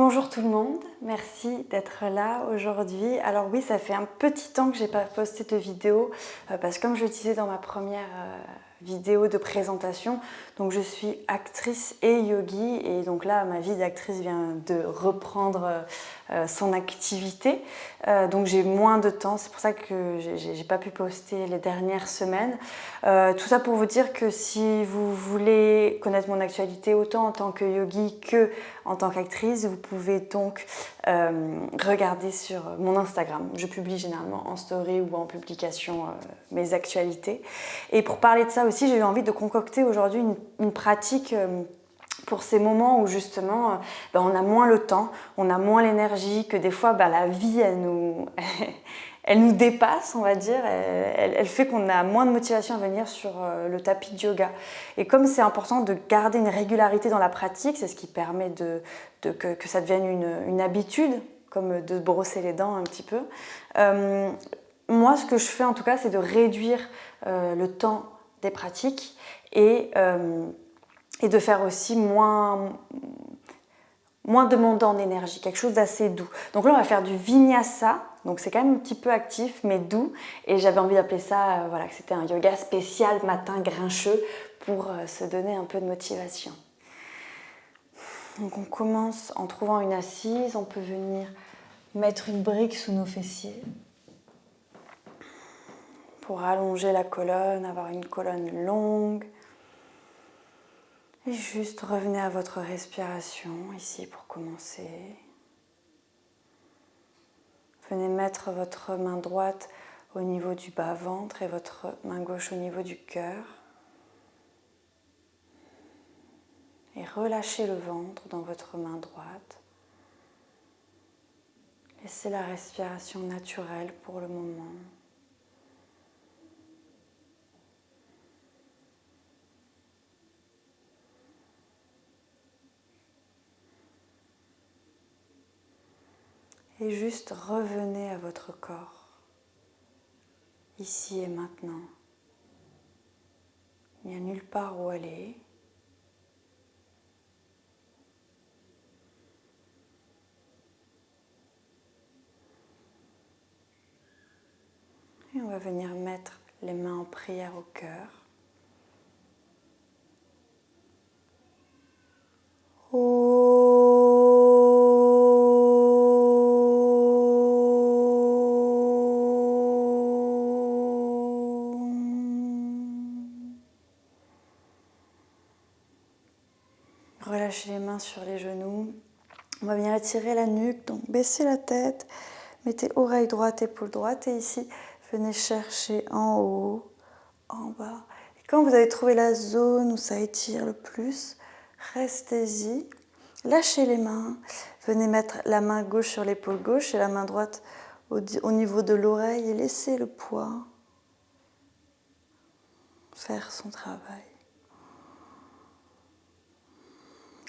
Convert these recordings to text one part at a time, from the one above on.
Bonjour tout le monde, merci d'être là aujourd'hui. Alors oui, ça fait un petit temps que j'ai pas posté de vidéo parce que comme je le disais dans ma première vidéo de présentation, donc je suis actrice et yogi et donc là ma vie d'actrice vient de reprendre son activité. Donc j'ai moins de temps, c'est pour ça que j'ai pas pu poster les dernières semaines. Tout ça pour vous dire que si vous voulez connaître mon actualité autant en tant que yogi que en tant qu'actrice, vous pouvez donc regarder sur mon Instagram. Je publie généralement en story ou en publication mes actualités. Et pour parler de ça aussi, j'ai eu envie de concocter aujourd'hui une pratique pour ces moments où justement on a moins le temps, on a moins l'énergie, que des fois la vie elle nous dépasse, on va dire, elle fait qu'on a moins de motivation à venir sur le tapis de yoga. Et comme c'est important de garder une régularité dans la pratique, c'est ce qui permet que ça devienne une habitude, comme de se brosser les dents un petit peu. Moi, ce que je fais en tout cas, c'est de réduire le temps des pratiques et de faire aussi moins demandant en énergie, quelque chose d'assez doux. Donc là, on va faire du vinyasa, donc c'est quand même un petit peu actif, mais doux. Et j'avais envie d'appeler ça, que c'était un yoga spécial matin grincheux pour se donner un peu de motivation. Donc on commence en trouvant une assise, on peut venir mettre une brique sous nos fessiers pour allonger la colonne, avoir une colonne longue. Et juste revenez à votre respiration ici pour commencer. Venez mettre votre main droite au niveau du bas-ventre et votre main gauche au niveau du cœur. Et relâchez le ventre dans votre main droite. Laissez la respiration naturelle pour le moment. Et juste revenez à votre corps, ici et maintenant. Il n'y a nulle part où aller. Et on va venir mettre les mains en prière au cœur. Relâchez les mains sur les genoux. On va venir étirer la nuque, donc baissez la tête, mettez oreille droite, épaule droite et ici, venez chercher en haut, en bas. Et quand vous avez trouvé la zone où ça étire le plus, restez-y, lâchez les mains, venez mettre la main gauche sur l'épaule gauche et la main droite au niveau de l'oreille et laissez le poids faire son travail.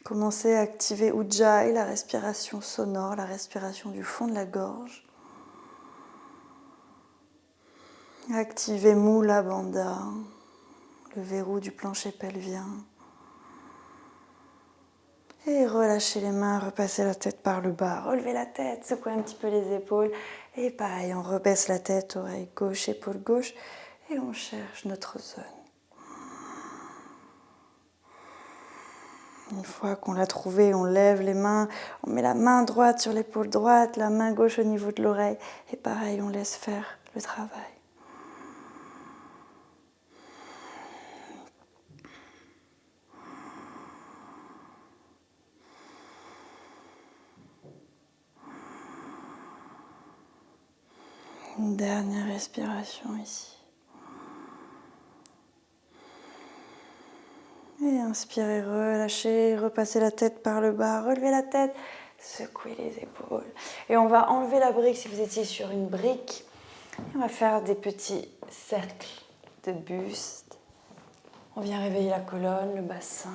Commencez à activer Ujjayi, la respiration sonore, la respiration du fond de la gorge. Activez Mula Bandha, le verrou du plancher pelvien. Et relâchez les mains, repassez la tête par le bas, relevez la tête, secouez un petit peu les épaules. Et pareil, on rebaisse la tête, oreille gauche, épaule gauche. Et on cherche notre zone. Une fois qu'on l'a trouvé, on lève les mains, on met la main droite sur l'épaule droite, la main gauche au niveau de l'oreille. Et pareil, on laisse faire le travail. Une dernière respiration ici. Et inspirez, relâchez, repassez la tête par le bas, relevez la tête, secouez les épaules. Et on va enlever la brique si vous étiez sur une brique. Et on va faire des petits cercles de buste. On vient réveiller la colonne, le bassin.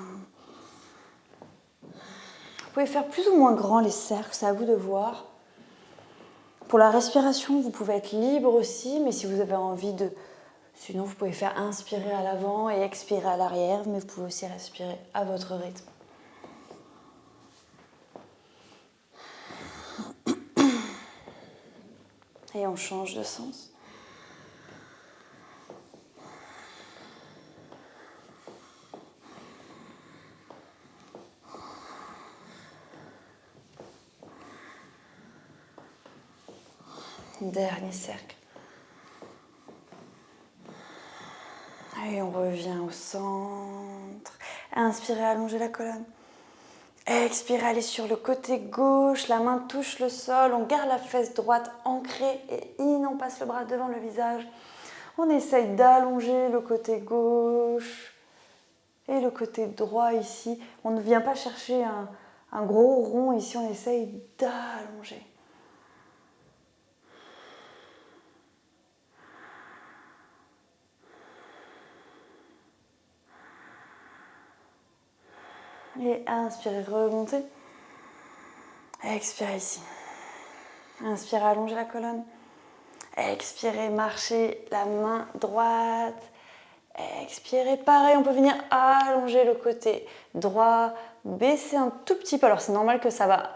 Vous pouvez faire plus ou moins grand les cercles, c'est à vous de voir. Pour la respiration, vous pouvez être libre aussi, mais si vous avez envie de... Sinon, vous pouvez faire inspirer à l'avant et expirer à l'arrière, mais vous pouvez aussi respirer à votre rythme. Et on change de sens. Dernier cercle. Et on revient au centre. Inspirez, allongez la colonne. Expirez, allez sur le côté gauche. La main touche le sol. On garde la fesse droite ancrée. Et on passe le bras devant le visage. On essaye d'allonger le côté gauche et le côté droit ici. On ne vient pas chercher un gros rond ici. On essaye d'allonger. Et inspirez, remontez. Expirez ici. Inspirez, allongez la colonne. Expirez, marchez la main droite. Expirez, pareil, on peut venir allonger le côté droit, baisser un tout petit peu. Alors c'est normal que ça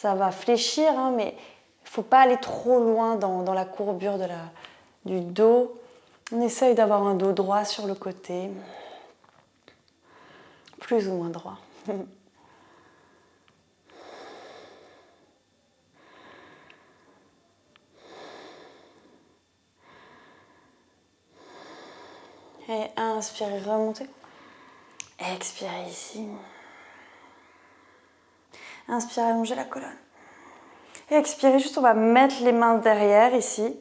va fléchir, hein, mais il ne faut pas aller trop loin dans la courbure du dos. On essaye d'avoir un dos droit sur le côté, plus ou moins droit. Et inspirez, remontez. Expirez ici. Inspirez, allongez la colonne. Et expirez, juste on va mettre les mains derrière ici.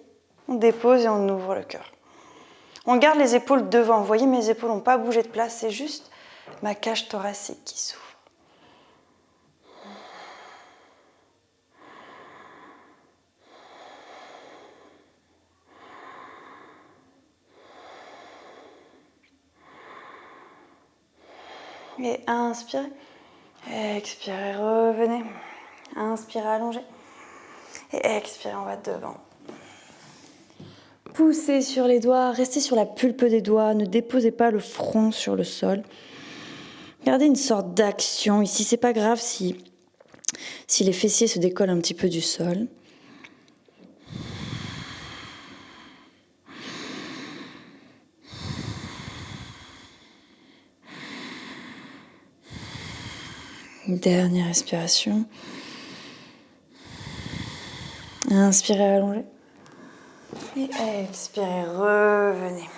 On dépose et on ouvre le cœur. On garde les épaules devant. Vous voyez, mes épaules n'ont pas bougé de place. C'est juste ma cage thoracique qui s'ouvre. Et inspirez. Expirez, revenez. Inspirez, allongez. Et expirez, on va devant. Poussez sur les doigts, restez sur la pulpe des doigts, ne déposez pas le front sur le sol. Gardez une sorte d'action. Ici, c'est pas grave si les fessiers se décollent un petit peu du sol. Dernière respiration. Inspirez, allongez. Et expirez, revenez.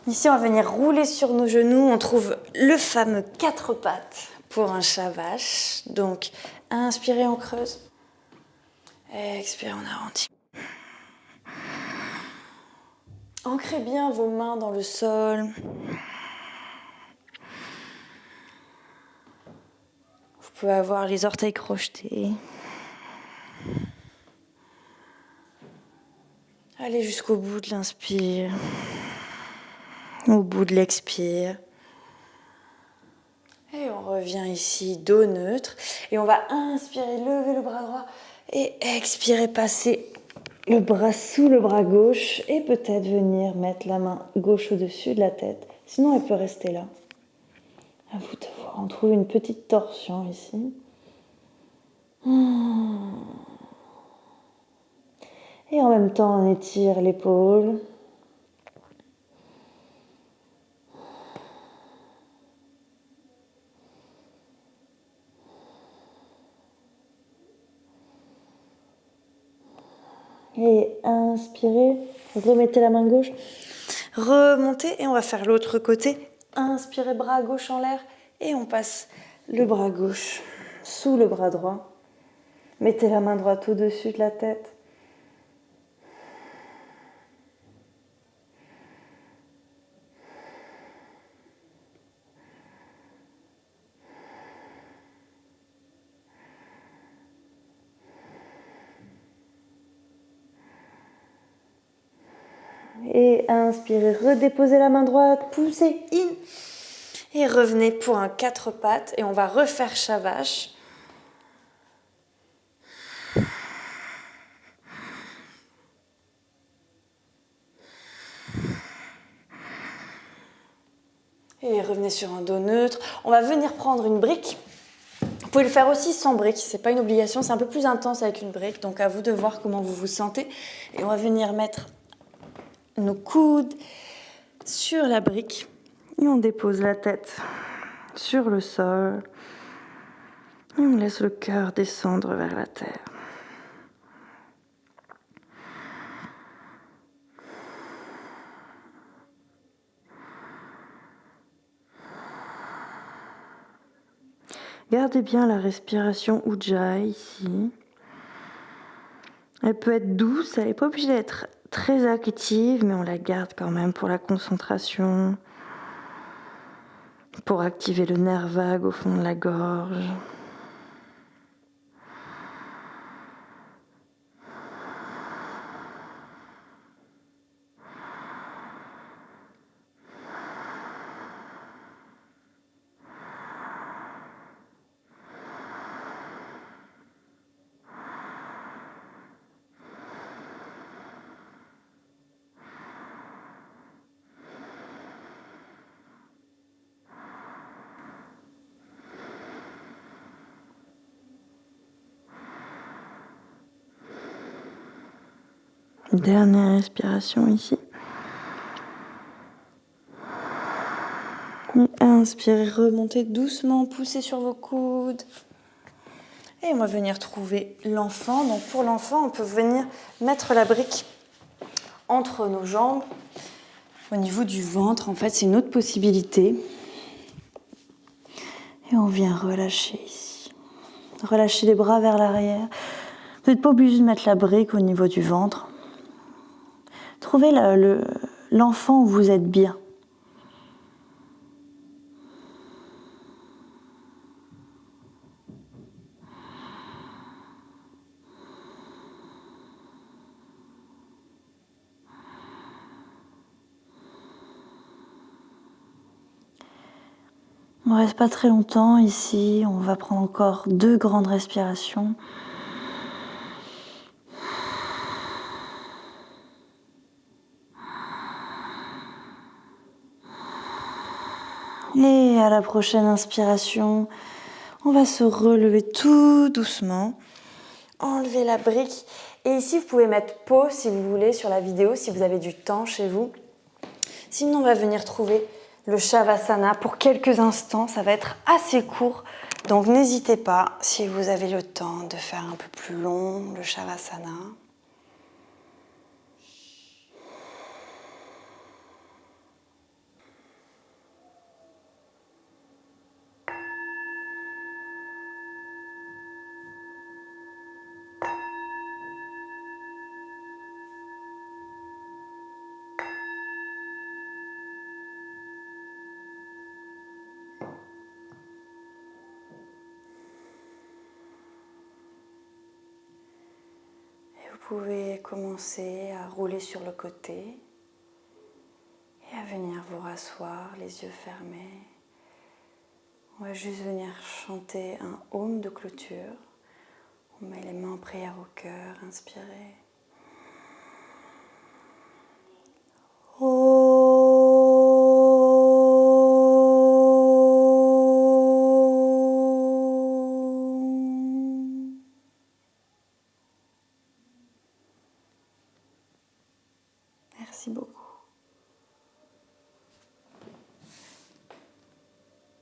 Ici, on va venir rouler sur nos genoux. On trouve le fameux 4 pattes pour un chat vache. Donc, inspirez, on creuse. Expirez, on arrondit. Ancrez bien vos mains dans le sol. Vous pouvez avoir les orteils crochetés. Allez jusqu'au bout de l'inspire, au bout de l'expire. Et on revient ici, dos neutre. Et on va inspirer, lever le bras droit. Et expirer, passer le bras sous le bras gauche. Et peut-être venir mettre la main gauche au-dessus de la tête. Sinon, elle peut rester là. À vous de voir. On trouve une petite torsion ici. Et en même temps, on étire l'épaule. Et inspirez, remettez la main gauche. Remontez et on va faire l'autre côté. Inspirez, bras gauche en l'air et on passe le bras gauche sous le bras droit. Mettez la main droite au-dessus de la tête. Et inspirez, redéposez la main droite, poussez, in. Et revenez pour un 4 pattes et on va refaire chat vache. Et revenez sur un dos neutre. On va venir prendre une brique. Vous pouvez le faire aussi sans brique, c'est pas une obligation, c'est un peu plus intense avec une brique, donc à vous de voir comment vous vous sentez. Et on va venir mettre nos coudes sur la brique et on dépose la tête sur le sol. Et on laisse le cœur descendre vers la terre. Gardez bien la respiration Ujjayi ici. Elle peut être douce, elle n'est pas obligée d'être très active, mais on la garde quand même pour la concentration, pour activer le nerf vague au fond de la gorge. Dernière respiration ici. Et inspirez, remontez doucement, poussez sur vos coudes. Et on va venir trouver l'enfant. Donc pour l'enfant, on peut venir mettre la brique entre nos jambes, au niveau du ventre. En fait, c'est une autre possibilité. Et on vient relâcher ici. Relâchez les bras vers l'arrière. Vous n'êtes pas obligé de mettre la brique au niveau du ventre. Trouvez l'enfant où vous êtes bien. On ne reste pas très longtemps ici. On va prendre encore 2 grandes respirations. Et à la prochaine inspiration, on va se relever tout doucement. Enlever la brique. Et ici, vous pouvez mettre pause si vous voulez sur la vidéo, si vous avez du temps chez vous. Sinon, on va venir trouver le Shavasana pour quelques instants. Ça va être assez court. Donc, n'hésitez pas, si vous avez le temps, de faire un peu plus long le Shavasana. Vous pouvez commencer à rouler sur le côté et à venir vous rasseoir, les yeux fermés. On va juste venir chanter un Om de clôture. On met les mains en prière au cœur, inspirez.